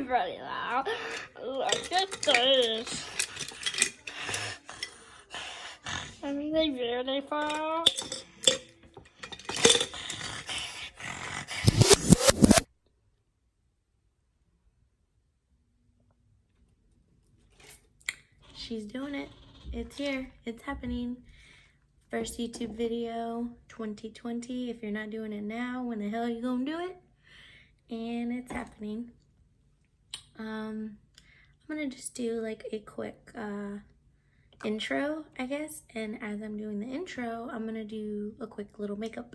ready now. Look at this. Isn't it beautiful? She's doing it. It's here. It's happening. First YouTube video 2020. If you're not doing it now, when the hell are you gonna do it? And it's happening. I'm gonna just do like a quick intro, I guess. And as I'm doing the intro, I'm gonna do a quick little makeup.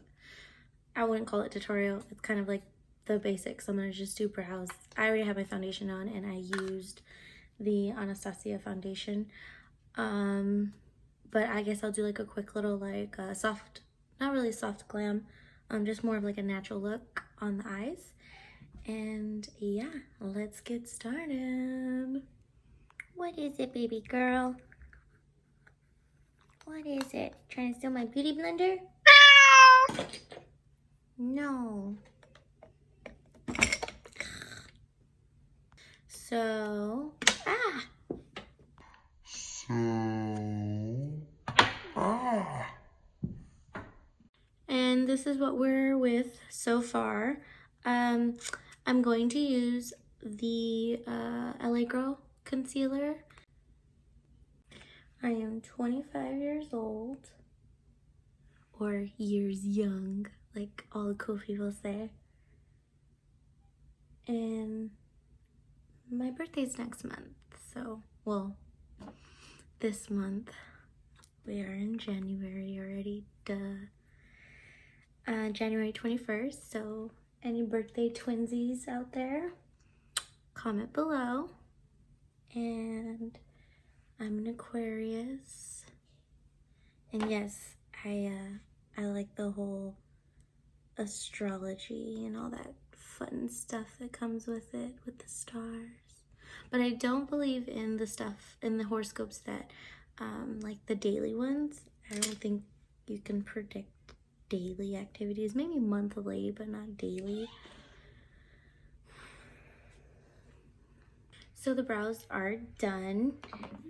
I wouldn't call it tutorial. It's kind of like the basics. I'm gonna just do brows. I already have my foundation on and I used the Anastasia foundation. But I guess I'll do like a quick little like soft, not really soft glam, just more of like a natural look on the eyes. And yeah, let's get started. What is it, baby girl? What is it? Trying to steal my beauty blender? No. So, and this is what we're with so far. I'm going to use the LA Girl concealer. I am 25 years old, or years young, like all the cool people say. And my birthday's next month, so, well, this month. We are in January already, duh. January 21st, so any birthday twinsies out there, comment below. And I'm an Aquarius. And yes, I like the whole astrology and all that fun stuff that comes with it, with the stars. But I don't believe in the stuff, in the horoscopes that, like the daily ones. I don't think you can predict daily activities, maybe monthly, but not daily. So the brows are done,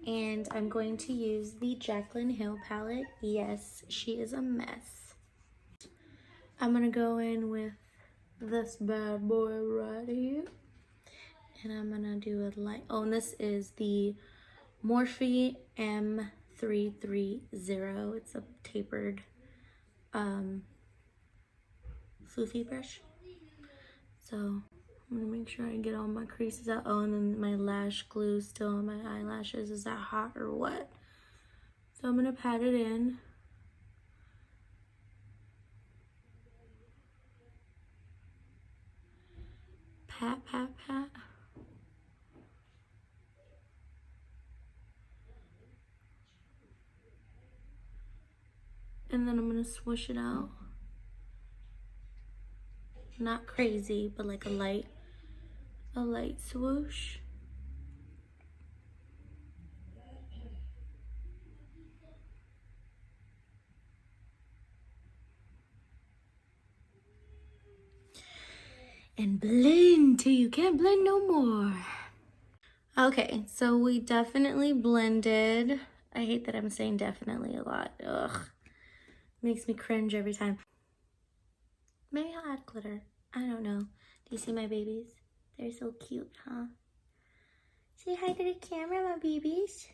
and I'm going to use the Jaclyn Hill palette. Yes, she is a mess. I'm gonna go in with this bad boy right here, and I'm gonna do a light. Oh, and this is the Morphe M330. It's a tapered floofy brush. So I'm gonna make sure I get all my creases out. Oh, and then my lash glue still on my eyelashes. Is that hot or what? So I'm gonna pat it in. Pat, pat, pat. And then I'm gonna swoosh it out. Not crazy, but like a light swoosh. And blend till you can't blend no more. Okay, so we definitely blended. I hate that I'm saying definitely a lot. Ugh. Makes me cringe every time. Maybe I'll add glitter. I don't know. Do you see my babies? They're so cute, huh? Say hi to the camera, my babies.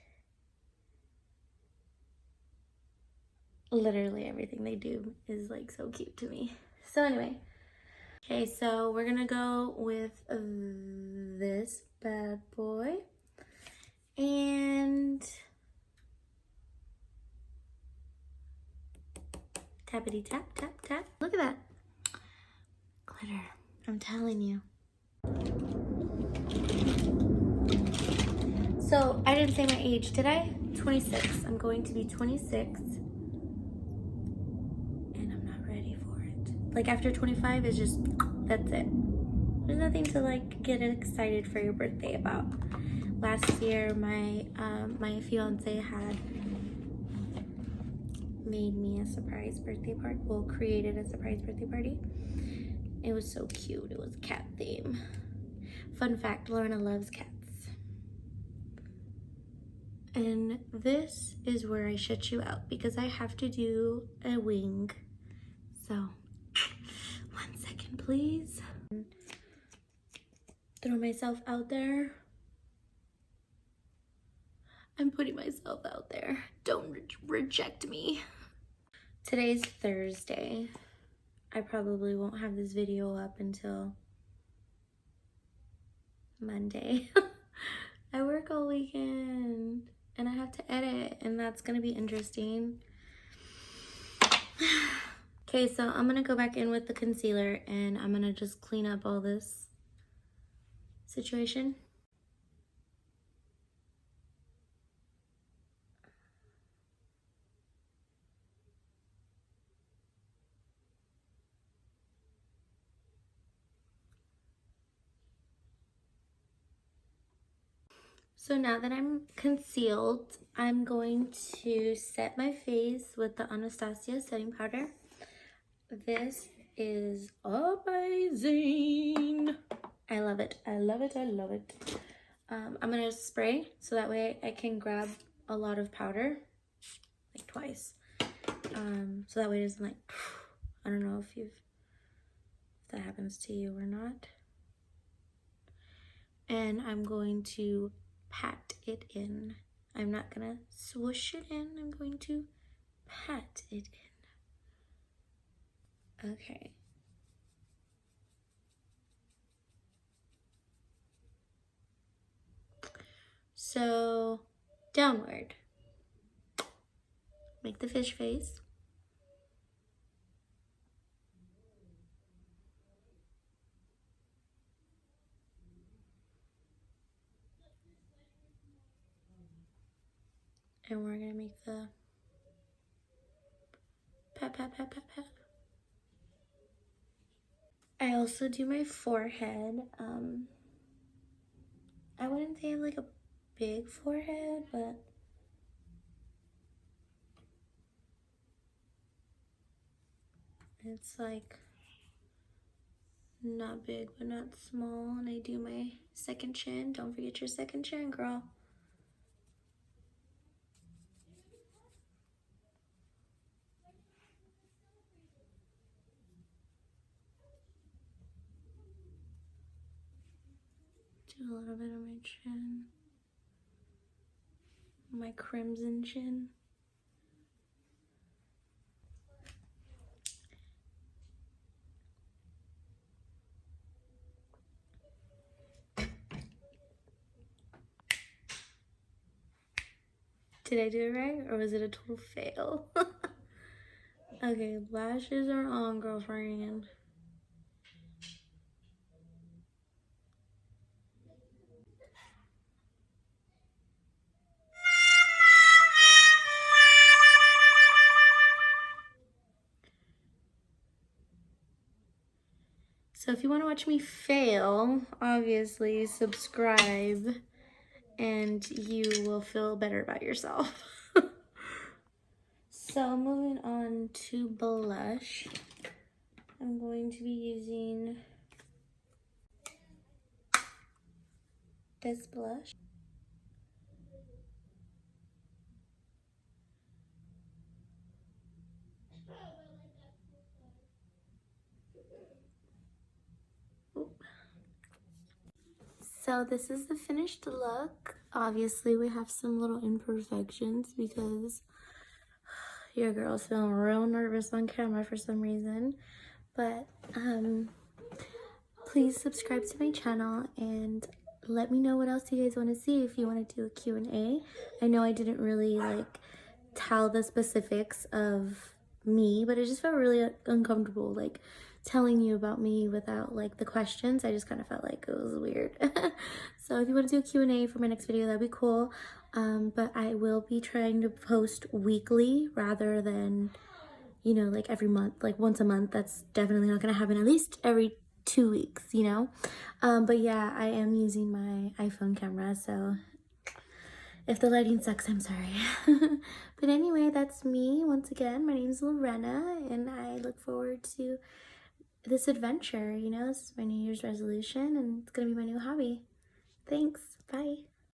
Literally everything they do is like so cute to me. So anyway. Okay, so we're gonna go with this bad boy. And tappity tap, tap, tap. Look at that. Glitter. I'm telling you. So I didn't say my age, did I? 26. I'm going to be 26. And I'm not ready for it. Like after 25 is just, that's it. There's nothing to like get excited for your birthday about. Last year, my fiance had made me a surprise birthday party. Well, created a surprise birthday party. It was so cute. It was cat theme. Fun fact, Lorena loves cats. And this is where I shut you out because I have to do a wing. So, 1 second, please. Throw myself out there. I'm putting myself out there. Don't reject me. Today's Thursday. I probably won't have this video up until Monday. I work all weekend and I have to edit, and that's gonna be interesting. Okay, so I'm gonna go back in with the concealer and I'm gonna just clean up all this situation. So now that I'm concealed, I'm going to set my face with the Anastasia setting powder. This is amazing. I love it. I love it. I love it. I'm gonna spray so that way I can grab a lot of powder, like twice. So that way it doesn't like, I don't know if that happens to you or not. And I'm going to pat it in. I'm not gonna swoosh it in. I'm going to pat it in. Okay. So, downward. Make the fish face. And we're gonna make the pat, pat, pat, pat, pat. I also do my forehead. I wouldn't say I have like a big forehead, but it's like not big but not small. And I do my second chin. Don't forget your second chin, girl. Do a little bit of my chin, my crimson chin. Did I do it right, or was it a total fail? Okay, lashes are on, girlfriend. So if you want to watch me fail, obviously subscribe and you will feel better about yourself. So moving on to blush, I'm going to be using this blush. So this is the finished look. Obviously we have some little imperfections because your girl's feeling real nervous on camera for some reason. But please subscribe to my channel and let me know what else you guys want to see. If you want to do a Q&A. I know I didn't really like tell the specifics of me, but it just felt really uncomfortable like telling you about me without like the questions. I just kind of felt like it was weird. So if you want to do a Q&A for my next video, that'd be cool. But I will be trying to post weekly rather than, you know, like every month, like once a month. That's definitely not gonna happen. At least every 2 weeks, you know. But yeah, I am using my iPhone camera, so if the lighting sucks, I'm sorry. But anyway, that's me. Once again, my name is Lorena, and I look forward to this adventure, you know? This is my New Year's resolution, and it's gonna be my new hobby. Thanks. Bye.